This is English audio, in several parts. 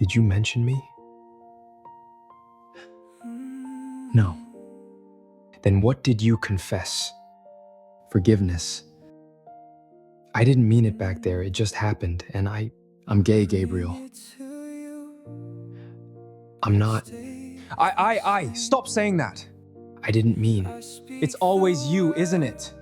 Did you mention me? No. Then what did you confess? Forgiveness. I didn't mean it back there, it just happened, and I'm gay, Gabriel. I'm not. Stop saying that. I didn't mean. It's always you, isn't it?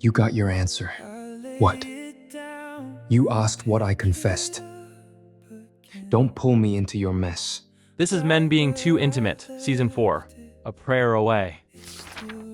You got your answer. What? You asked what I confessed. Don't pull me into your mess. This is Men Being Too Intimate, Season 4, A Prayer Away.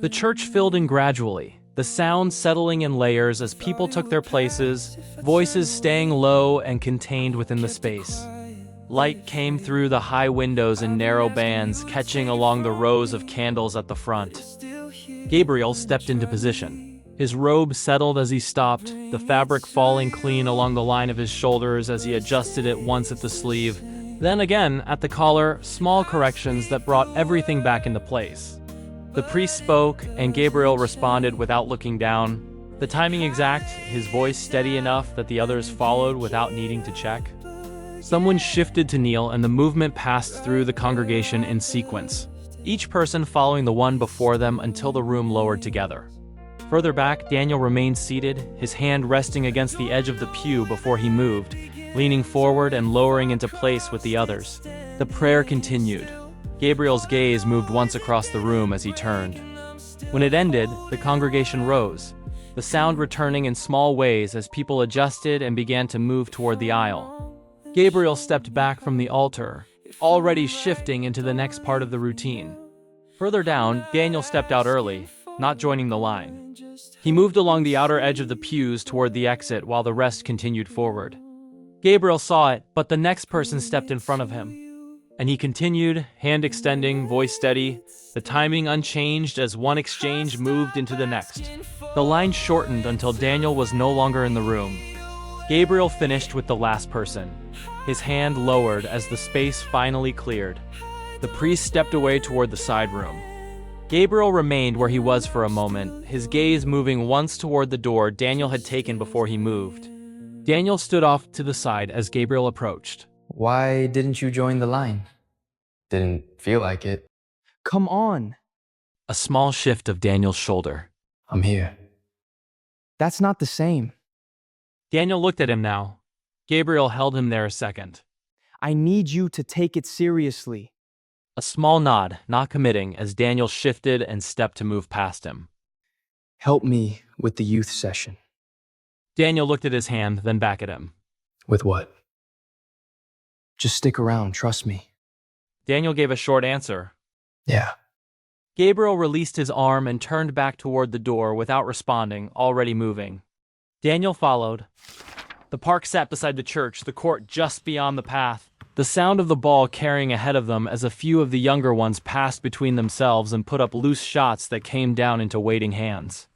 The church filled in gradually, the sound settling in layers as people took their places, voices staying low and contained within the space. Light came through the high windows in narrow bands, catching along the rows of candles at the front. Gabriel stepped into position. His robe settled as he stopped, the fabric falling clean along the line of his shoulders as he adjusted it once at the sleeve, then again at the collar, small corrections that brought everything back into place. The priest spoke, and Gabriel responded without looking down, the timing exact, his voice steady enough that the others followed without needing to check. Someone shifted to kneel, and the movement passed through the congregation in sequence, each person following the one before them until the room lowered together. Further back, Daniel remained seated, his hand resting against the edge of the pew before he moved, leaning forward and lowering into place with the others. The prayer continued. Gabriel's gaze moved once across the room as he turned. When it ended, the congregation rose, the sound returning in small ways as people adjusted and began to move toward the aisle. Gabriel stepped back from the altar, already shifting into the next part of the routine. Further down, Daniel stepped out early, not joining the line. He moved along the outer edge of the pews toward the exit while the rest continued forward. Gabriel saw it, but the next person stepped in front of him. And he continued, hand extending, voice steady, the timing unchanged as one exchange moved into the next. The line shortened until Daniel was no longer in the room. Gabriel finished with the last person, his hand lowered as the space finally cleared. The priest stepped away toward the side room. Gabriel remained where he was for a moment, his gaze moving once toward the door Daniel had taken before he moved. Daniel stood off to the side as Gabriel approached. Why didn't you join the line? Didn't feel like it. Come on. A small shift of Daniel's shoulder. I'm here. That's not the same. Daniel looked at him now. Gabriel held him there a second. I need you to take it seriously. A small nod, not committing, as Daniel shifted and stepped to move past him. Help me with the youth session. Daniel looked at his hand, then back at him. With what? Just stick around, trust me. Daniel gave a short answer. Yeah. Gabriel released his arm and turned back toward the door without responding, already moving. Daniel followed. The park sat beside the church, the court just beyond the path, the sound of the ball carrying ahead of them as a few of the younger ones passed between themselves and put up loose shots that came down into waiting hands.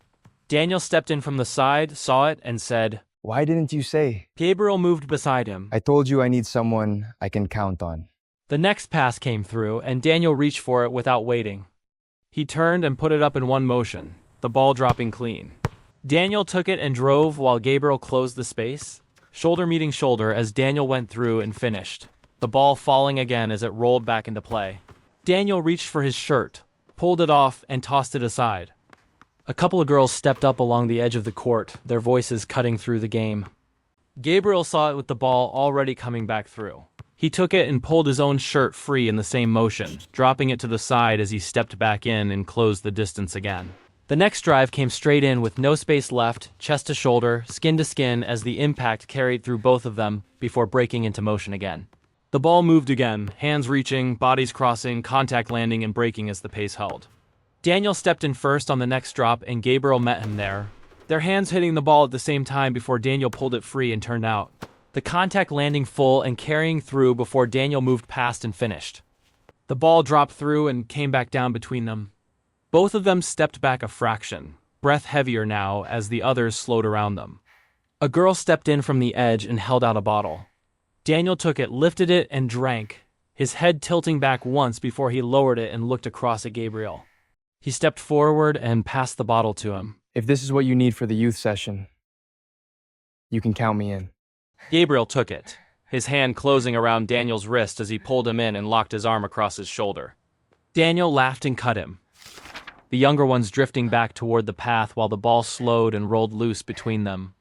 Daniel stepped in from the side, saw it, and said, Why didn't you say? Gabriel moved beside him. I told you I need someone I can count on. The next pass came through, and Daniel reached for it without waiting. He turned and put it up in one motion, the ball dropping clean. Daniel took it and drove while Gabriel closed the space, shoulder meeting shoulder as Daniel went through and finished, the ball falling again as it rolled back into play. Daniel reached for his shirt, pulled it off, and tossed it aside. A couple of girls stepped up along the edge of the court, their voices cutting through the game. Gabriel saw it with the ball already coming back through. He took it and pulled his own shirt free in the same motion, dropping it to the side as he stepped back in and closed the distance again. The next drive came straight in with no space left, chest to shoulder, skin to skin as the impact carried through both of them before breaking into motion again. The ball moved again, hands reaching, bodies crossing, contact landing and breaking as the pace held. Daniel stepped in first on the next drop and Gabriel met him there, their hands hitting the ball at the same time before Daniel pulled it free and turned out. The contact landing full and carrying through before Daniel moved past and finished. The ball dropped through and came back down between them. Both of them stepped back a fraction, breath heavier now as the others slowed around them. A girl stepped in from the edge and held out a bottle. Daniel took it, lifted it, and drank, his head tilting back once before he lowered it and looked across at Gabriel. He stepped forward and passed the bottle to him. If this is what you need for the youth session, You can count me in. Gabriel took it, his hand closing around Daniel's wrist as he pulled him in and locked his arm across his shoulder. Daniel laughed and cut him, the younger ones drifting back toward the path while the ball slowed and rolled loose between them.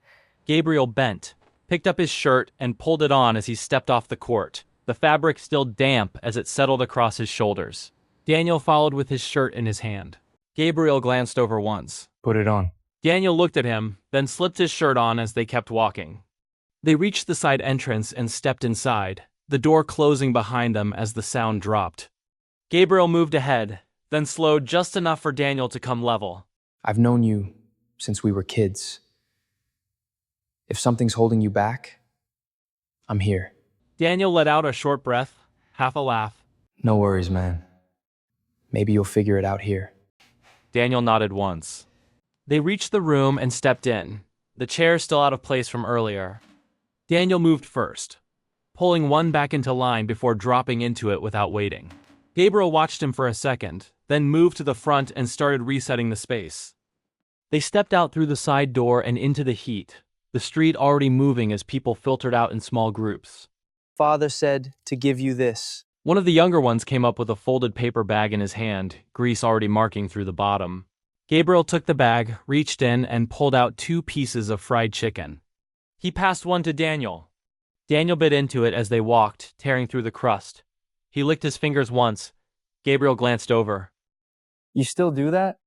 Gabriel bent, picked up his shirt, and pulled it on as he stepped off the court, the fabric still damp as it settled across his shoulders. Daniel followed with his shirt in his hand. Gabriel glanced over once. Put it on. Daniel looked at him, then slipped his shirt on as they kept walking. They reached the side entrance and stepped inside, the door closing behind them as the sound dropped. Gabriel moved ahead, then slowed just enough for Daniel to come level. I've known you since we were kids. If something's holding you back, I'm here. Daniel let out a short breath, half a laugh. No worries, man. Maybe you'll figure it out here. Daniel nodded once. They reached the room and stepped in, the chair still out of place from earlier. Daniel moved first, pulling one back into line before dropping into it without waiting. Gabriel watched him for a second, then moved to the front and started resetting the space. They stepped out through the side door and into the heat, the street already moving as people filtered out in small groups. Father said to give you this. One of the younger ones came up with a folded paper bag in his hand, grease already marking through the bottom. Gabriel took the bag, reached in, and pulled out 2 pieces of fried chicken. He passed one to Daniel. Daniel bit into it as they walked, tearing through the crust. He licked his fingers once. Gabriel glanced over. You still do that?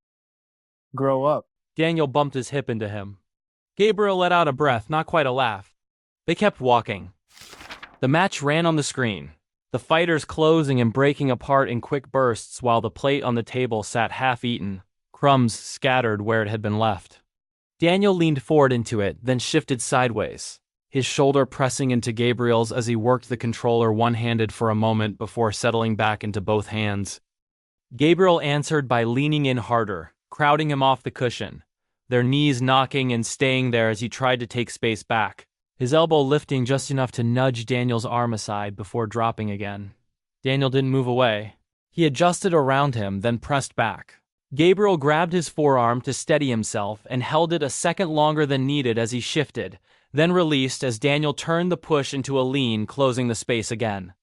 Grow up. Daniel bumped his hip into him. Gabriel let out a breath, not quite a laugh. They kept walking. The match ran on the screen, the fighters closing and breaking apart in quick bursts while the plate on the table sat half-eaten, crumbs scattered where it had been left. Daniel leaned forward into it, then shifted sideways, his shoulder pressing into Gabriel's as he worked the controller one-handed for a moment before settling back into both hands. Gabriel answered by leaning in harder, crowding him off the cushion, their knees knocking and staying there as he tried to take space back, his elbow lifting just enough to nudge Daniel's arm aside before dropping again. Daniel didn't move away. He adjusted around him, then pressed back. Gabriel grabbed his forearm to steady himself and held it a second longer than needed as he shifted, then released as Daniel turned the push into a lean, closing the space again.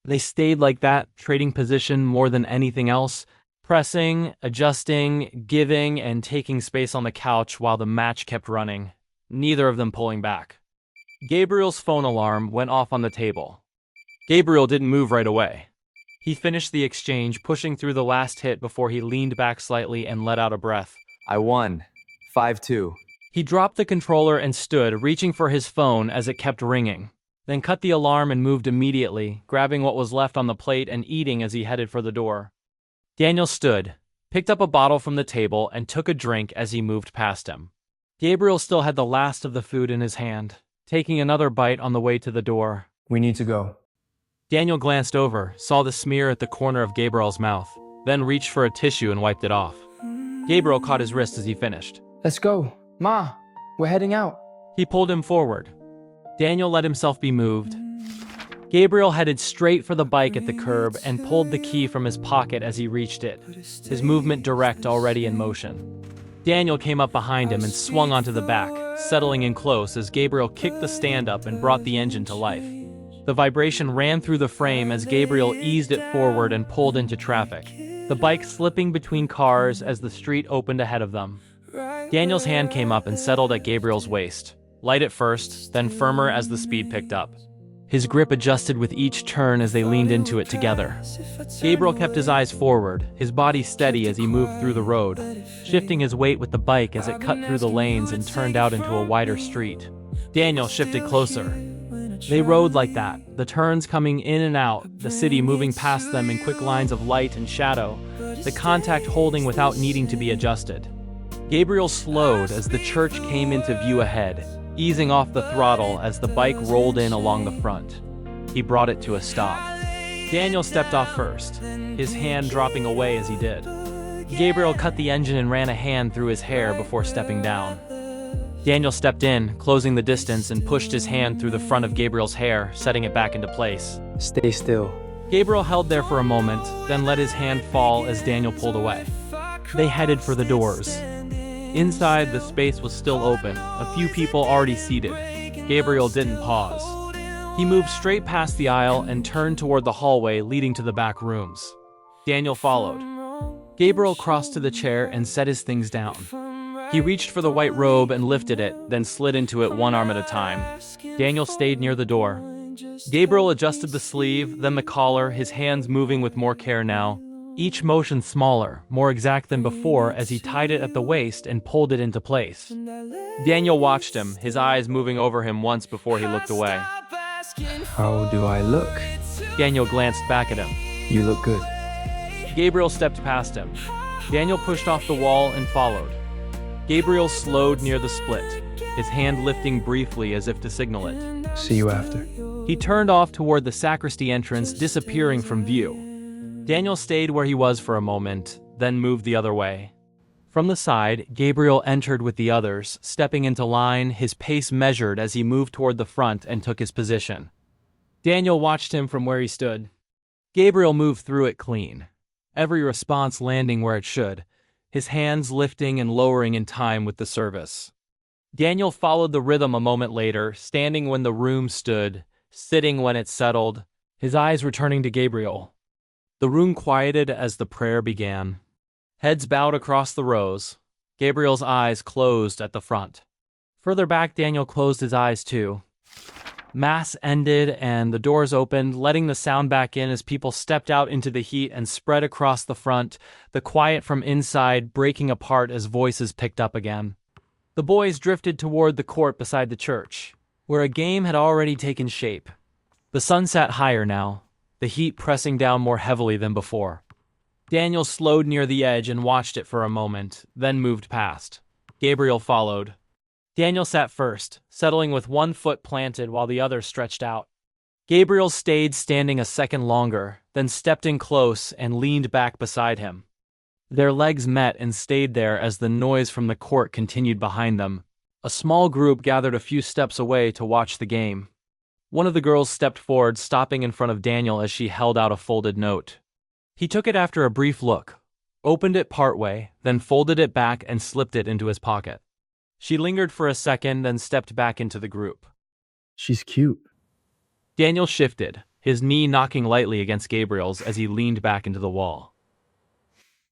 They stayed like that, trading position more than anything else, pressing, adjusting, giving, and taking space on the couch while the match kept running, neither of them pulling back. Gabriel's phone alarm went off on the table. Gabriel didn't move right away. He finished the exchange, pushing through the last hit before he leaned back slightly and let out a breath. I won. 5-2. He dropped the controller and stood, reaching for his phone as it kept ringing, then cut the alarm and moved immediately, grabbing what was left on the plate and eating as he headed for the door. Daniel stood, picked up a bottle from the table, and took a drink as he moved past him. Gabriel still had the last of the food in his hand, taking another bite on the way to the door. We need to go. Daniel glanced over, saw the smear at the corner of Gabriel's mouth, then reached for a tissue and wiped it off. Gabriel caught his wrist as he finished. Let's go. Ma, we're heading out. He pulled him forward. Daniel let himself be moved. Gabriel headed straight for the bike at the curb and pulled the key from his pocket as he reached it, his movement direct, already in motion. Daniel came up behind him and swung onto the back, settling in close as Gabriel kicked the stand up and brought the engine to life. The vibration ran through the frame as Gabriel eased it forward and pulled into traffic, the bike slipping between cars as the street opened ahead of them. Daniel's hand came up and settled at Gabriel's waist, light at first, then firmer as the speed picked up. His grip adjusted with each turn as they leaned into it together. Gabriel kept his eyes forward, his body steady as he moved through the road, shifting his weight with the bike as it cut through the lanes and turned out into a wider street. Daniel shifted closer. They rode like that, the turns coming in and out, the city moving past them in quick lines of light and shadow, the contact holding without needing to be adjusted. Gabriel slowed as the church came into view ahead, easing off the throttle as the bike rolled in along the front. He brought it to a stop. Daniel stepped off first, his hand dropping away as he did. Gabriel cut the engine and ran a hand through his hair before stepping down. Daniel stepped in, closing the distance, and pushed his hand through the front of Gabriel's hair, setting it back into place. Stay still. Gabriel held there for a moment, then let his hand fall as Daniel pulled away. They headed for the doors. Inside, the space was still open, a few people already seated. Gabriel didn't pause. He moved straight past the aisle and turned toward the hallway leading to the back rooms. Daniel followed. Gabriel crossed to the chair and set his things down. He reached for the white robe and lifted it, then slid into it one arm at a time. Daniel stayed near the door. Gabriel adjusted the sleeve, then the collar, his hands moving with more care now. Each motion smaller, more exact than before as he tied it at the waist and pulled it into place. Daniel watched him, his eyes moving over him once before he looked away. How do I look? Daniel glanced back at him. You look good. Gabriel stepped past him. Daniel pushed off the wall and followed. Gabriel slowed near the split, his hand lifting briefly as if to signal it. See you after. He turned off toward the sacristy entrance, disappearing from view. Daniel stayed where he was for a moment, then moved the other way. From the side, Gabriel entered with the others, stepping into line, his pace measured as he moved toward the front and took his position. Daniel watched him from where he stood. Gabriel moved through it clean, every response landing where it should, his hands lifting and lowering in time with the service. Daniel followed the rhythm a moment later, standing when the room stood, sitting when it settled, his eyes returning to Gabriel. The room quieted as the prayer began. Heads bowed across the rows. Gabriel's eyes closed at the front. Further back, Daniel closed his eyes too. Mass ended and the doors opened, letting the sound back in as people stepped out into the heat and spread across the front, the quiet from inside breaking apart as voices picked up again. The boys drifted toward the court beside the church, where a game had already taken shape. The sun sat higher now, the heat pressing down more heavily than before. Daniel slowed near the edge and watched it for a moment, then moved past. Gabriel followed. Daniel sat first, settling with one foot planted while the other stretched out. Gabriel stayed standing a second longer, then stepped in close and leaned back beside him. Their legs met and stayed there as the noise from the court continued behind them. A small group gathered a few steps away to watch the game. One of the girls stepped forward, stopping in front of Daniel as she held out a folded note. He took it after a brief look, opened it partway, then folded it back and slipped it into his pocket. She lingered for a second, then stepped back into the group. She's cute. Daniel shifted, his knee knocking lightly against Gabriel's as he leaned back into the wall.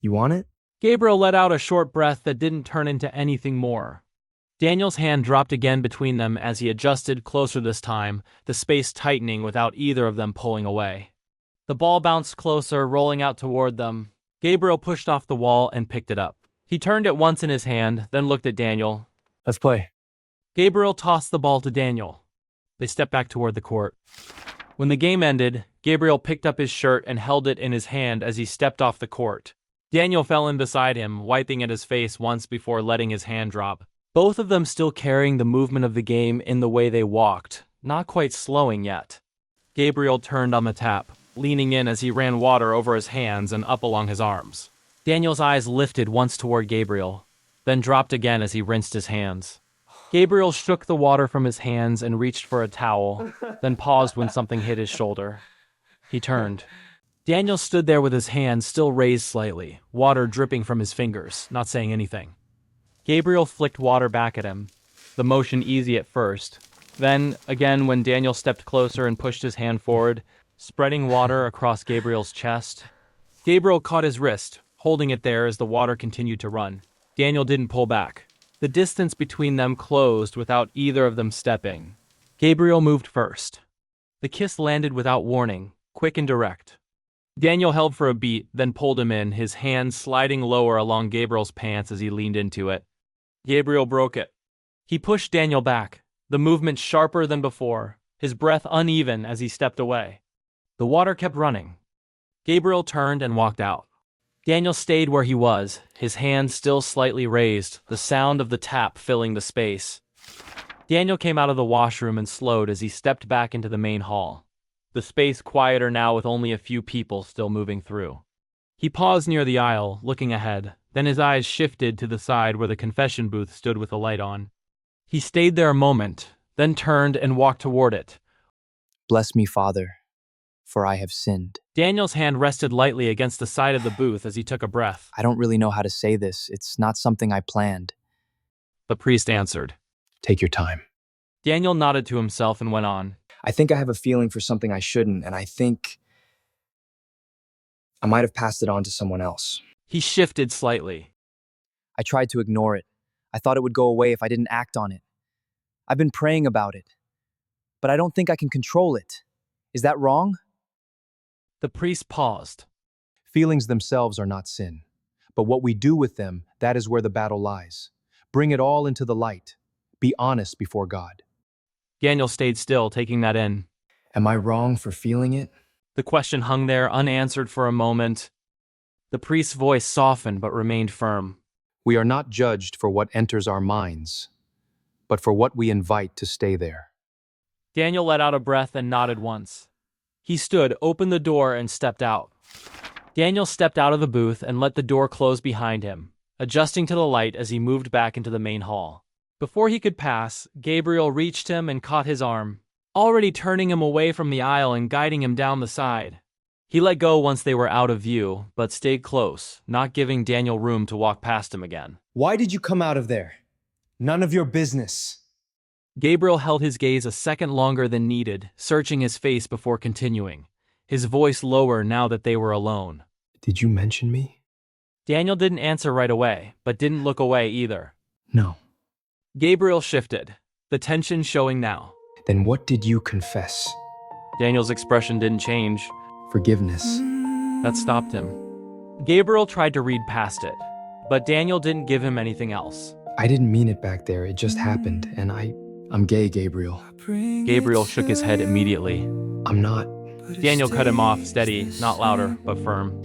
You want it? Gabriel let out a short breath that didn't turn into anything more. Daniel's hand dropped again between them as he adjusted closer this time, the space tightening without either of them pulling away. The ball bounced closer, rolling out toward them. Gabriel pushed off the wall and picked it up. He turned it once in his hand, then looked at Daniel. Let's play. Gabriel tossed the ball to Daniel. They stepped back toward the court. When the game ended, Gabriel picked up his shirt and held it in his hand as he stepped off the court. Daniel fell in beside him, wiping at his face once before letting his hand drop. Both of them still carrying the movement of the game in the way they walked, not quite slowing yet. Gabriel turned on the tap, leaning in as he ran water over his hands and up along his arms. Daniel's eyes lifted once toward Gabriel, then dropped again as he rinsed his hands. Gabriel shook the water from his hands and reached for a towel, then paused when something hit his shoulder. He turned. Daniel stood there with his hands still raised slightly, water dripping from his fingers, not saying anything. Gabriel flicked water back at him, the motion easy at first. Then, again when Daniel stepped closer and pushed his hand forward, spreading water across Gabriel's chest. Gabriel caught his wrist, holding it there as the water continued to run. Daniel didn't pull back. The distance between them closed without either of them stepping. Gabriel moved first. The kiss landed without warning, quick and direct. Daniel held for a beat, then pulled him in, his hand sliding lower along Gabriel's pants as he leaned into it. Gabriel broke it. He pushed Daniel back, the movement sharper than before, his breath uneven as he stepped away. The water kept running. Gabriel turned and walked out. Daniel stayed where he was, his hand still slightly raised, the sound of the tap filling the space. Daniel came out of the washroom and slowed as he stepped back into the main hall, the space quieter now with only a few people still moving through. He paused near the aisle, looking ahead, then his eyes shifted to the side where the confession booth stood with the light on. He stayed there a moment, then turned and walked toward it. Bless me, Father, for I have sinned. Daniel's hand rested lightly against the side of the booth as he took a breath. I don't really know how to say this. It's not something I planned. The priest answered. Take your time. Daniel nodded to himself and went on. I think I have a feeling for something I shouldn't, and I think I might have passed it on to someone else. He shifted slightly. I tried to ignore it. I thought it would go away if I didn't act on it. I've been praying about it, but I don't think I can control it. Is that wrong? The priest paused. Feelings themselves are not sin, but what we do with them, that is where the battle lies. Bring it all into the light. Be honest before God. Daniel stayed still, taking that in. Am I wrong for feeling it? The question hung there unanswered for a moment. The priest's voice softened but remained firm. We are not judged for what enters our minds, but for what we invite to stay there. Daniel let out a breath and nodded once. He stood, opened the door, and stepped out. Daniel stepped out of the booth and let the door close behind him, adjusting to the light as he moved back into the main hall. Before he could pass, Gabriel reached him and caught his arm, already turning him away from the aisle and guiding him down the side. He let go once they were out of view, but stayed close, not giving Daniel room to walk past him again. Why did you come out of there? None of your business. Gabriel held his gaze a second longer than needed, searching his face before continuing, his voice lower now that they were alone. Did you mention me? Daniel didn't answer right away, but didn't look away either. No. Gabriel shifted, the tension showing now. Then what did you confess? Daniel's expression didn't change. Forgiveness. That stopped him. Gabriel tried to read past it, but Daniel didn't give him anything else. I didn't mean it back there, it just happened, and I'm gay, Gabriel. Gabriel shook his head immediately. I'm not. Daniel cut him off, steady, not louder, but firm.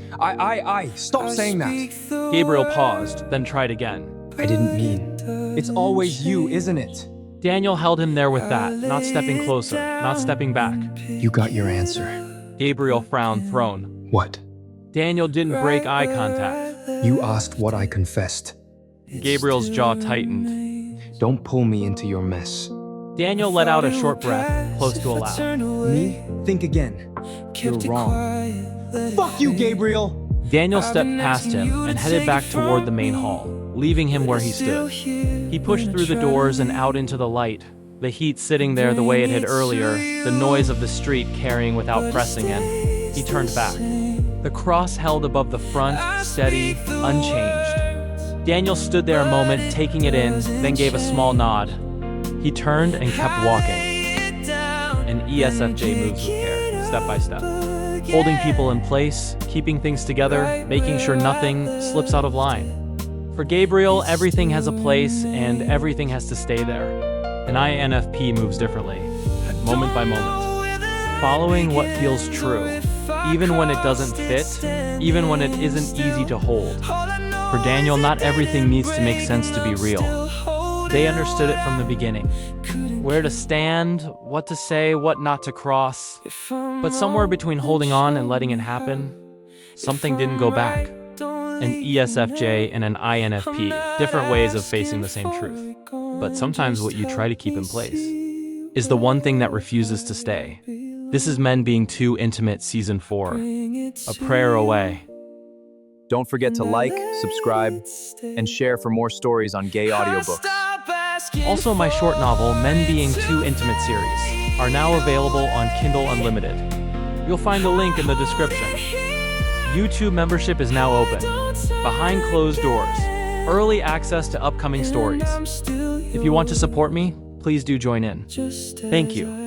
Stop saying that. Gabriel paused, then tried again. I didn't mean. It's always you, isn't it? Daniel held him there with that, not stepping closer, not stepping back. You got your answer. Gabriel frowned, thrown. What? Daniel didn't break eye contact. You asked what I confessed. Gabriel's jaw tightened. Don't pull me into your mess. Daniel let out a short breath, close to a laugh. Me? Think again. You're wrong. Fuck you, Gabriel! Daniel stepped past him and headed back toward the main hall, leaving him where he stood. He pushed through the doors and out into the light, the heat sitting there the way it had earlier, the noise of the street carrying without pressing in. He turned back. The cross held above the front, steady, unchanged. Daniel stood there a moment, taking it in, then gave a small nod. He turned and kept walking. An ESFJ moves with care, step by step, holding people in place, keeping things together, making sure nothing slips out of line. For Gabriel, everything has a place and everything has to stay there. An INFP moves differently, moment by moment, following what feels true, even when it doesn't fit, even when it isn't easy to hold. For Daniel, not everything needs to make sense to be real. They understood it from the beginning. Where to stand, what to say, what not to cross. But somewhere between holding on and letting it happen, something didn't go back. An ESFJ and an INFP, different ways of facing the same truth. But sometimes what you try to keep in place is the one thing that refuses to stay. This is Men Being Too Intimate Season 4, a prayer away. Don't forget to like, subscribe, and share for more stories on gay audiobooks. Also, my short novel, Men Being Too Intimate series, are now available on Kindle Unlimited. You'll find a link in the description. YouTube membership is now open. Behind closed doors. Early access to upcoming stories. If you want to support me, please do join in. Thank you.